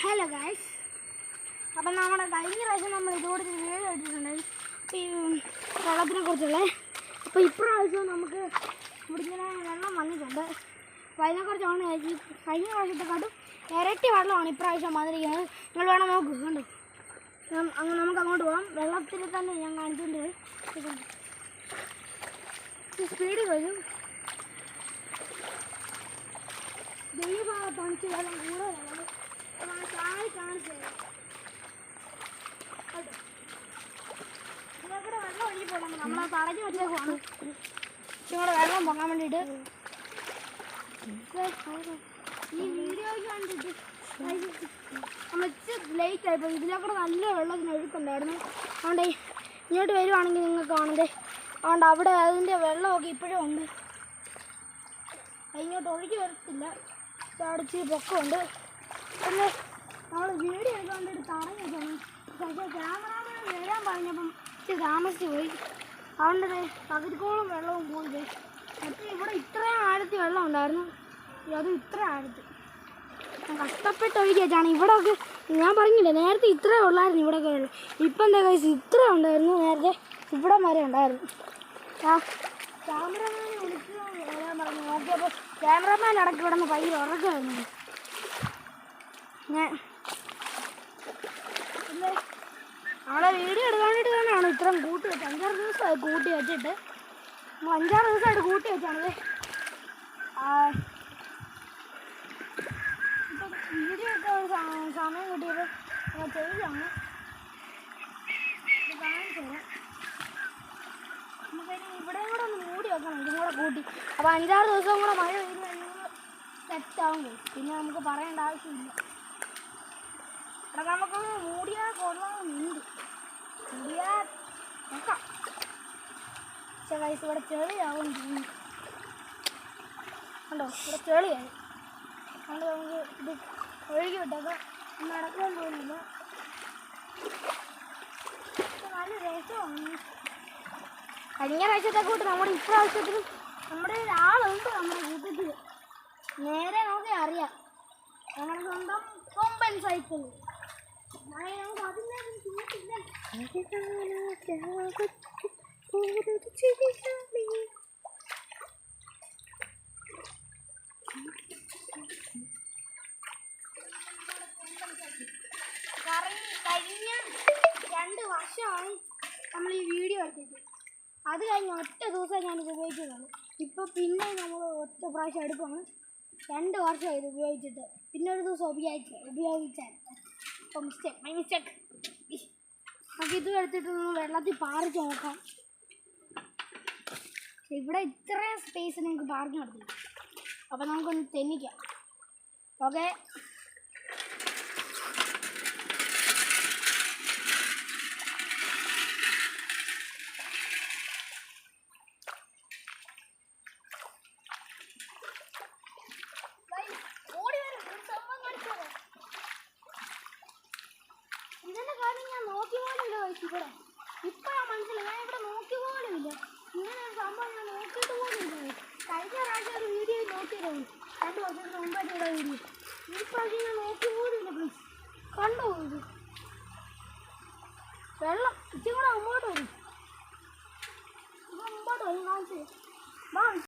Hello guys, അപ്പം നമ്മുടെ കഴിഞ്ഞ പ്രാവശ്യം നമ്മൾ ഇതോടെ വീഡിയോ ഇട്ടിട്ടുണ്ട് ഈ വെള്ളത്തിനെ കുറിച്ചുള്ള. അപ്പോൾ ഇപ്രാവശ്യം നമുക്ക് ഇവിടെ ഇങ്ങനെ വെള്ളം വന്നിട്ടുണ്ട്. അപ്പോൾ അതിനെക്കുറിച്ചാണ് ഈ കഴിഞ്ഞ പ്രാവശ്യത്തെക്കാട്ടും ഇരട്ടി വെള്ളമാണ് ഇപ്രാവശ്യം വന്നിരിക്കുന്നത്. നിങ്ങൾ വേണം നോക്ക്, കണ്ടു. അങ്ങനെ നമുക്ക് അങ്ങോട്ട് പോകാം. വെള്ളത്തിൽ തന്നെ ഞാൻ കാണിച്ചിട്ടുണ്ട്. സ്പീഡിൽ വരും. ദൈവഭാഗം തണിച്ച് വെള്ളം കൂടുതലാണ്. ചാടി കാണിച്ചു തരാം. ഇതിലൂടെ വെള്ളം ഒഴുകി പോകണം. നമ്മളെ തടഞ്ഞു വെച്ചേക്കുവാണ് നിങ്ങളുടെ വെള്ളം പൊങ്ങാൻ വേണ്ടിയിട്ട്. ഈ വീഡിയോയ്ക്ക് കണ്ടിട്ട് നമ്മൾ ലേറ്റ് ആയിപ്പോൾ ഇതിലൂടെ നല്ല വെള്ളത്തിന് ഒഴുക്കുണ്ടായിരുന്നു. അതുകൊണ്ട് ഇങ്ങോട്ട് വരുവാണെങ്കിൽ നിങ്ങൾക്ക് കാണണ്ടേ, അതുകൊണ്ട് അവിടെ അതിൻ്റെ വെള്ളമൊക്കെ ഇപ്പോഴും ഉണ്ട്. ഇങ്ങോട്ട് ഒഴുകി വരത്തില്ല, ചാടിച്ച് പൊക്കമുണ്ട്. പിന്നെ നമ്മൾ വീഡിയോ എടുക്കാണ്ടിട്ട് തടഞ്ഞു വെച്ചാണ്. പക്ഷേ ക്യാമറാമാൻ വരാൻ പറഞ്ഞപ്പം ഇച്ചിരി താമസിച്ച് പോയി. അതുകൊണ്ട് പകുതിക്കോളം വെള്ളവും പോയി. മറ്റേ ഇവിടെ ഇത്രയും ആഴത്തിൽ വെള്ളം ഉണ്ടായിരുന്നു, അത് ഇത്ര ആഴത്തിൽ കഷ്ടപ്പെട്ട് ഒഴുകി വെച്ചാണ്. ഇവിടെയൊക്കെ ഞാൻ പറഞ്ഞില്ലേ, നേരത്തെ ഇത്രേ ഉള്ളായിരുന്നു ഇവിടെയൊക്കെ വെള്ളം. ഇപ്പം എന്താ കഴിച്ച് ഇത്ര ഉണ്ടായിരുന്നു, നേരത്തെ ഇവിടം വരെ ഉണ്ടായിരുന്നു. ക്യാമറമാനെ വിളിച്ച് വരാൻ പറഞ്ഞു. നോക്കിയപ്പോൾ ക്യാമറമാൻ അടക്കി കിടന്ന് ഭയങ്കര ഉറക്കമായിരുന്നു. ഞാൻ പിന്നെ അവിടെ വീഡിയോ എടുക്കാൻ വേണ്ടിയിട്ട് തന്നെയാണ് ഇത്രയും കൂട്ടി വെച്ചത്. 5-6 ദിവസമായി കൂട്ടി വെച്ചിട്ട്. നമ്മൾ 5-6 ദിവസമായിട്ട് കൂട്ടി വെച്ചാണത്. ഇപ്പം വീഡിയോ എടുക്കാൻ ഒരു സമയം കിട്ടിയത് ചെയ്താണ്. ഇത് കാണിച്ചു തരാം. നമുക്കതിന് ഇവിടെയും കൂടെ ഒന്ന് മൂടി വെക്കണം, ഇതും കൂടെ കൂട്ടി. അപ്പോൾ 5-6 ദിവസം കൂടെ മഴ പെയ്ത് കഴിഞ്ഞാൽ സെറ്റാകും. പിന്നെ നമുക്ക് പറയേണ്ട ആവശ്യമില്ല. അവിടെ നമുക്ക് മൂടിയാൽ കൊള്ളാമെന്നുണ്ട്. മൂടിയാൽ നോക്കാം. പക്ഷേ വയസ്സ് ഇവിടെ ചെളിയാവും തോന്നുന്നു. കണ്ടോ, ഇവിടെ ചെളിയായി. അതുകൊണ്ട് നമുക്ക് ഇത് ഒഴുകി വിട്ടൊക്കെ നടക്കാൻ തോന്നില്ല. നല്ല രസമാണ്. കഴിഞ്ഞ പ്രാവശ്യത്തെ കൂട്ട് നമ്മുടെ ഇപ്രാവശ്യത്തിലും നമ്മുടെ ഒരാളുണ്ട് നമ്മുടെ കൂട്ടത്തിൽ. നേരെ നോക്കി അറിയാം, നമ്മുടെ സ്വന്തം കൊമ്പൻ സൈക്കിൾ. നമുക്ക് അതിൻ്റെ ചൂട്ടില്ല. കഴിഞ്ഞ 2 വർഷമായി നമ്മൾ ഈ വീഡിയോ എടുത്തിട്ട്. അത് കഴിഞ്ഞ് ഒറ്റ ദിവസം ഞാനിത് ഉപയോഗിച്ചതാണ്. ഇപ്പോൾ പിന്നെ നമ്മൾ ഒറ്റ പ്രാവശ്യം എടുക്കുകയാണ്. 2 വർഷം ഇത് ഉപയോഗിച്ചിട്ട്. പിന്നെ ഒരു ദിവസം ഉപയോഗിച്ചാൽ അപ്പോൾ മൈ മിസ്റ്റേക്ക്. നമുക്ക് ഇത് എടുത്തിട്ട് വെള്ളത്തിൽ പാറിച്ച് നോക്കാം. ഇവിടെ ഇത്രയും സ്പേസ് നമുക്ക് പാറിച്ച് നടത്തില്ല. അപ്പോൾ നമുക്കൊന്ന് തെന്നിക്കാം. ഓക്കെ, ഇതിൻ്റെ കാര്യം ഞാൻ നോക്കി പോലുമില്ല. ഇവിടെ ഇപ്പോഴാണ് മനസ്സിലായി. ഞാൻ ഇവിടെ നോക്കി പോലുമില്ല. ഇങ്ങനെ ഒരു സംഭവം ഞാൻ നോക്കിയിട്ട് പോലുമില്ല. കഴിഞ്ഞ പ്രാവശ്യം ഒരു വീഡിയോ നോക്കിയതാണ്, 2 വർഷത്തിന് മുമ്പായിട്ടുള്ള വീഡിയോ. ഈ പ്രാവശ്യം ഞാൻ നോക്കി പോലുമില്ല. പ്ലീസ് കണ്ടു ഇത് വെള്ളം ഇച്ചിരി കൂടെ മുമ്പോട്ട് വരും. മുമ്പോട്ട് വരും കാണിച്ചു.